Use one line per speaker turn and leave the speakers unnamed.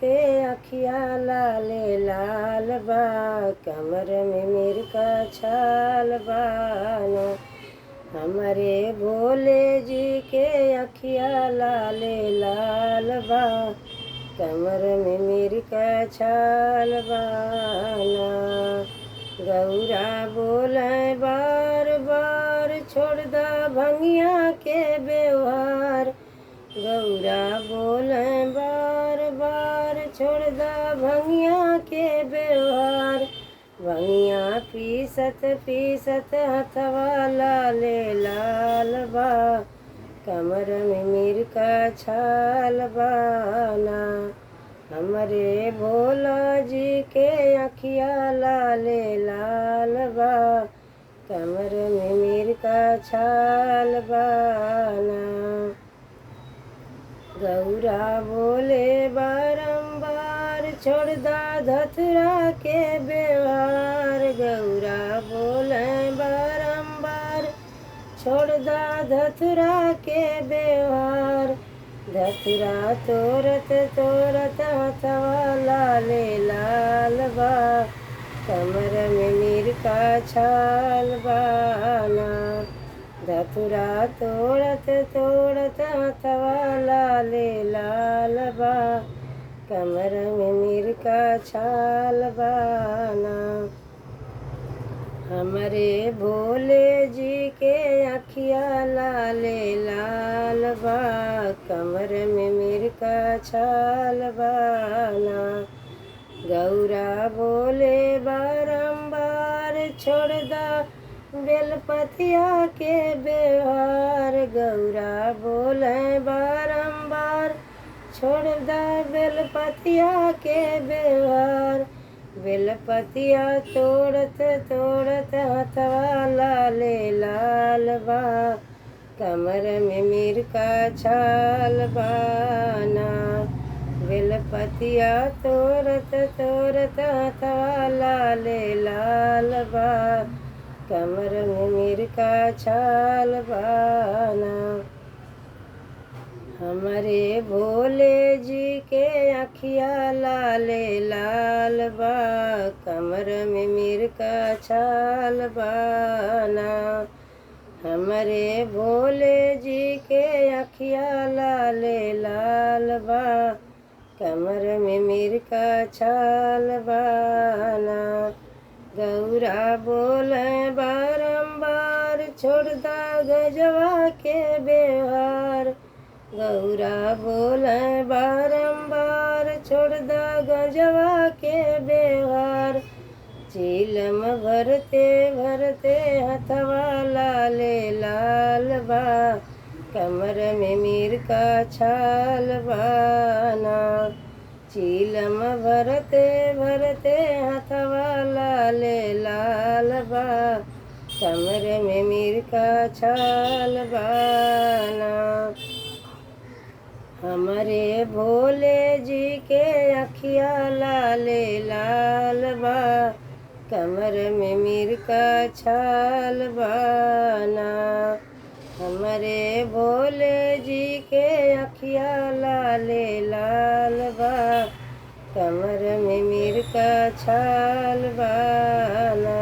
के अखिया लाले लाल बा, कमर में मीर का छाल बाना। हमारे भोले जी के अखिया लाले लाल बा, कमर में मीर का छाल बाना। गौरा बोले बार बार छोड़ दा भंगिया के व्यवहार, गौरा बोले बार बार छोड़ दा भंगिया के व्यवहार। भंगिया पीसत पीसत हथवा लाले लाल बा, कमर में मीर का छाल बाना। हमरे भोला जी के अखिया लाले लाल बा, कमर में मीर का छाल बाना। गौरा बोले बारंबार छोड़ दा धतुरा के व्यवहार, गौरा बोले बारंबार छोड़ दा धतुरा के व्यवहार। धतुरा तोरत तोरत हथवा लाले लाल बा, कमर में मीर का छाल बाना। धतुरा तोड़त तोड़त हथवा लाले लाल बा, कमर में मीर का छाल बाना। हमरे भोले जी के अखिया लाले लाल बा, कमर में मीर का छाल बाना। गौरा बोले बारंबार छोड़ दा बेलपतिया के व्यवहार, गौरा बोले बारंबार छोड़ दा बेलपतिया के व्यवहार। बेलपतिया तोड़त तोड़त हथवा लाले लाल बा, कमर में मीर का छाल बाना। बेलपतिया तोड़त तोड़त हथवा लाले लाल बा, कमर में मीर का छाल बाना। हमारे भोले जी के अखिया लाले लाल बा, कमर में मीर का छाल बाना। हमारे भोले जी के अखिया लाले लाल बा, कमर में मीर का छाल बाना। गौरा बोले बारंबार छोड़ दा गजवा के व्यवहार, गौरा बोले बारंबार छोड़ दा गजवा के व्यवहार। चीलम भरते भरते हथवा लाले लाल बा, कमर में मीर का छाल बाना। चीलम भरते भरते हथवा लाले लाल बा, कमर में मीर का छाल बाना। हमारे भोले जी के अखिया लाले लाल बा, कमर में मीर का छाल बाना। हमारे भोले जी के अखिया लाले लाल बा, कमर में मीर का छाल बाना।